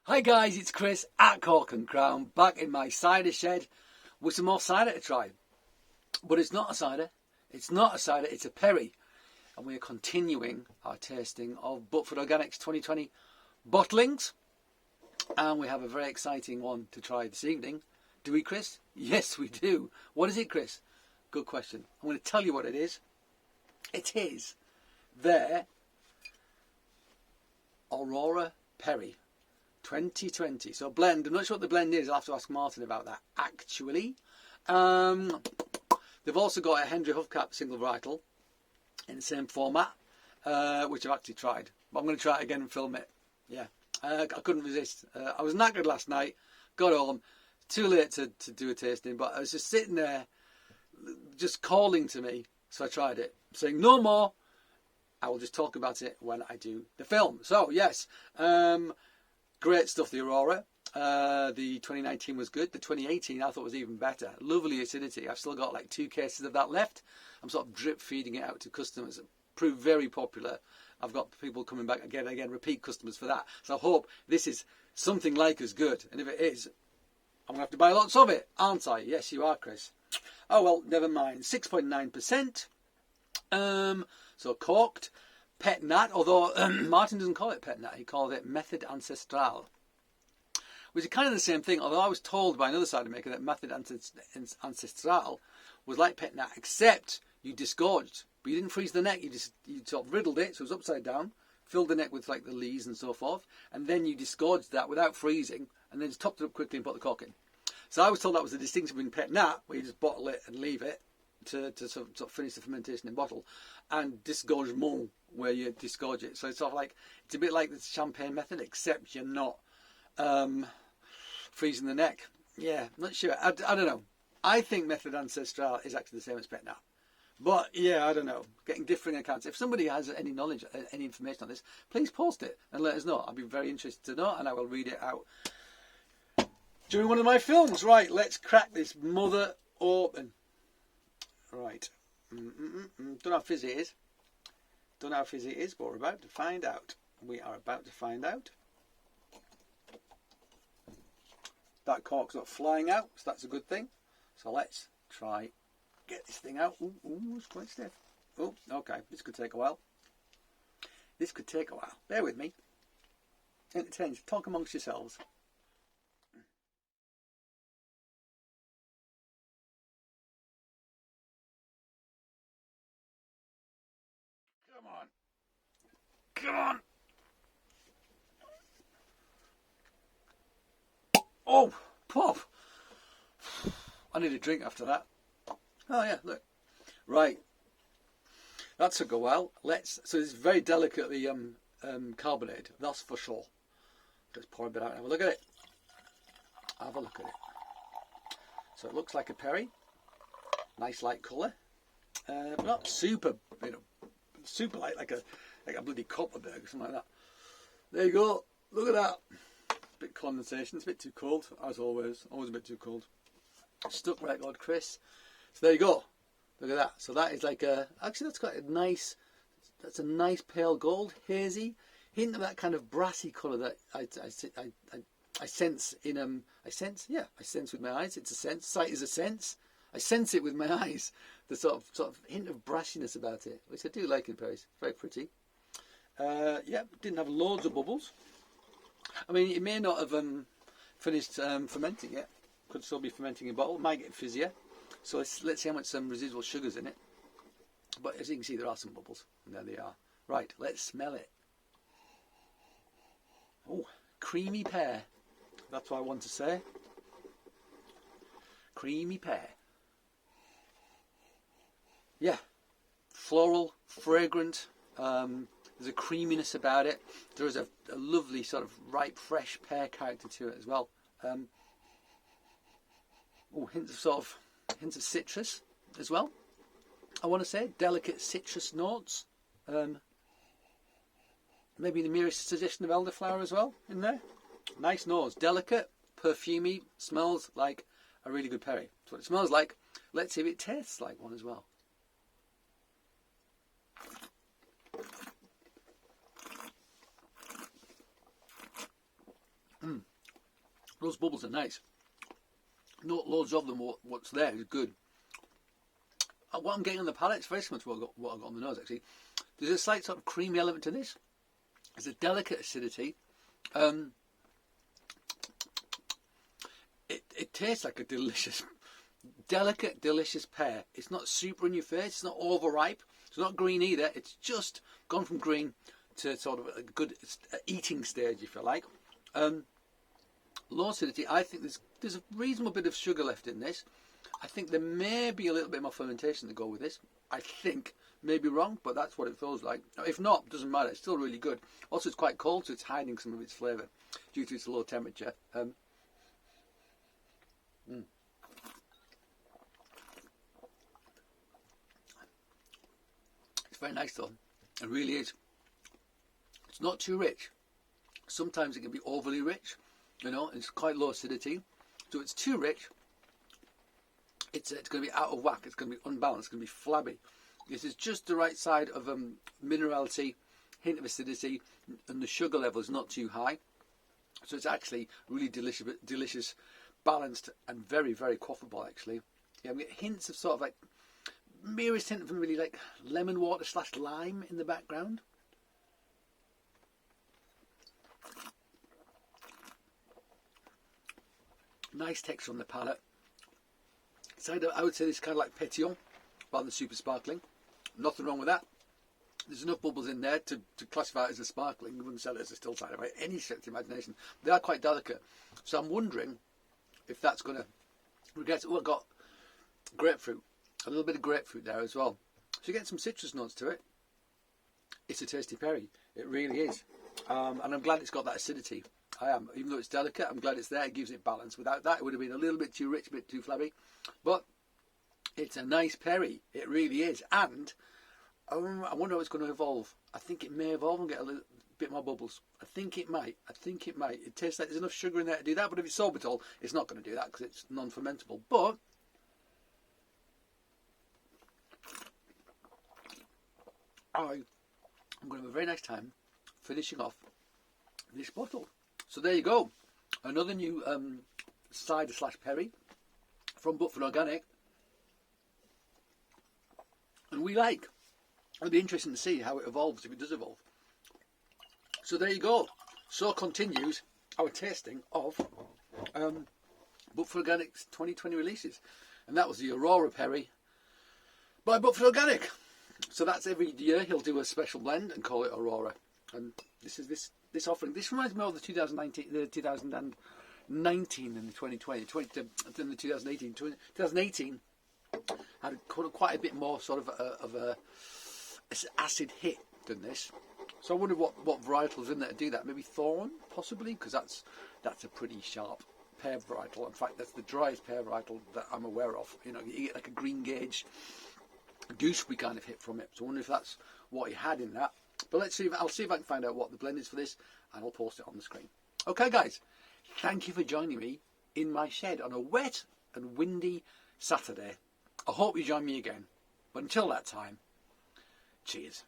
Hi guys, it's Chris at Cork and Crown, back in my cider shed with some more cider to try. But it's not a cider, it's a perry. And we are continuing our tasting of Butford Organics 2020 bottlings. And we have a very exciting one to try this evening. Do we, Chris? Yes, we do. What is it, Chris? Good question. I'm going to tell you what it is. It is their Aurora Perry 2020. So blend. I'm not sure what the blend is. I'll have to ask Martin about that, actually. They've also got a Henry Hufcap single varietal in the same format, which I've actually tried. But I'm going to try it again and film it. Yeah. I couldn't resist. I was knackered last night, got home, too late to do a tasting, but I was just sitting there, just calling to me, so I tried it, saying no more, I will just talk about it when I do the film. So, yes, great stuff, the Aurora. The 2019 was good. The 2018 I thought was even better. Lovely acidity. I've still got like 2 cases of that left. I'm sort of drip feeding it out to customers. It proved very popular. I've got people coming back again and again, repeat customers for that. So I hope this is something like as good. And if it is, I'm going to have to buy lots of it, aren't I? Yes, you are, Chris. Oh, well, never mind. 6.9%. So corked. Pet Nat, although Martin doesn't call it Pet Nat. He called it Method Ancestral, which is kind of the same thing. Although I was told by another cider maker that Method Ancestral was like Pet Nat, except you disgorged. But you didn't freeze the neck, you sort of riddled it, so it was upside down, filled the neck with like the lees and so forth, and then you disgorged that without freezing, and then just topped it up quickly and put the cork in. So I was told that was the distinction between Pet Nat, where you just bottle it and leave it to sort of finish the fermentation in bottle, and disgorgement, where you disgorge it. So it's sort of like, it's a bit like the champagne method, except you're not freezing the neck. Yeah, not sure. I don't know. I think Method Ancestral is actually the same as Pet Nat. But, yeah, I don't know. Getting differing accounts. If somebody has any knowledge, any information on this, please post it and let us know. I'd be very interested to know, and I will read it out during one of my films. Right, let's crack this mother open. Right. Don't know how fizzy it is. Don't know how fizzy it is, but we're about to find out. We are about to find out. That cork's not flying out, so that's a good thing. So let's try get this thing out. Ooh, it's quite stiff. Oh, okay. This could take a while. Bear with me. Entertain. Talk amongst yourselves. Come on. Oh, pop. I need a drink after that. Oh yeah, look. Right. That took a while. So it's very delicately carbonated, that's for sure. Just pour a bit out and have a look at it. So it looks like a perry. Nice light colour. But not super, super light, like a bloody Copperberg or something like that. There you go. Look at that. Bit condensation. It's a bit too cold, as always. Always a bit too cold. Stuck record, Chris. So there you go. Look at that. So that is like actually that's quite a nice, that's a nice pale gold, hazy, hint of that kind of brassy colour that I sense in I sense with my eyes. It's a sense. Sight is a sense. I sense it with my eyes. The sort of hint of brassiness about it, which I do like in Perry's. Very pretty. Yeah, didn't have loads of bubbles. I mean, it may not have finished fermenting yet. Could still be fermenting in bottle. Might get fizzier. So let's see how much residual sugar's in it. But as you can see, there are some bubbles. And there they are. Right, let's smell it. Oh, creamy pear. That's what I want to say. Creamy pear. Yeah. Floral, fragrant. There's a creaminess about it. There is a lovely sort of ripe, fresh pear character to it as well. Hints of citrus as well. I want to say delicate citrus notes. Maybe the merest suggestion of elderflower as well in there. Nice nose, delicate, perfumey. Smells like a really good perry. That's what it smells like. Let's see if it tastes like one as well. Those bubbles are nice. Not loads of them. What's there is good. What I'm getting on the palate is very similar to what I got on the nose, actually. There's a slight sort of creamy element to this. There's a delicate acidity. It tastes like a delicious, delicate, delicious pear. It's not super in your face. It's not overripe. It's not green either. It's just gone from green to sort of a good eating stage, if you like. Low acidity. I think there's a reasonable bit of sugar left in this. I think there may be a little bit more fermentation to go with this. I think, maybe wrong, but that's what it feels like. If not, it doesn't matter. It's still really good. Also, it's quite cold, so it's hiding some of its flavour due to its low temperature. It's very nice though. It really is. It's not too rich. Sometimes it can be overly rich, you know. It's quite low acidity, so it's too rich. It's going to be out of whack. It's going to be unbalanced. It's going to be flabby. This is just the right side of minerality, hint of acidity, and the sugar level is not too high. So it's actually really delicious, balanced, and very, very quaffable. Actually, yeah, we get hints of sort of like merest hint of really like lemon water / lime in the background. Nice texture on the palate. I would say this is kind of like pétillant rather than super sparkling. Nothing wrong with that. There's enough bubbles in there to classify it as a sparkling. You wouldn't sell it as a still cider by any stretch of imagination. They are quite delicate. So I'm wondering if that's going to regret it. Oh, I've got grapefruit. A little bit of grapefruit there as well. So you get some citrus notes to it. It's a tasty perry. It really is. And I'm glad it's got that acidity. I am. Even though it's delicate, I'm glad it's there. It gives it balance. Without that, it would have been a little bit too rich, a bit too flabby. But it's a nice perry. It really is. And I wonder how it's going to evolve. I think it may evolve and get a little bit more bubbles. I think it might. It tastes like there's enough sugar in there to do that. But if it's sorbitol, it's not going to do that because it's non-fermentable. But I'm going to have a very nice time finishing off this bottle. So there you go. Another new cider / perry from Butford Organic. And it'll be interesting to see how it evolves, if it does evolve. So there you go. So continues our tasting of Butford Organic's 2020 releases. And that was the Aurora Perry by Butford Organic. So that's every year he'll do a special blend and call it Aurora. And this is this offering. This reminds me of the 2019 and the 2020. Than the 2018. 2018 had quite a bit more sort of a acid hit than this. So I wonder what varietals in there to do that. Maybe Thorn, possibly, because that's a pretty sharp pear varietal. In fact, that's the driest pear varietal that I'm aware of. You know, you get like a green gauge gooseberry kind of hit from it. So I wonder if that's what he had in that. But I'll see if I can find out what the blend is for this, and I'll post it on the screen. Okay, guys, thank you for joining me in my shed on a wet and windy Saturday. I hope you join me again. But until that time, cheers.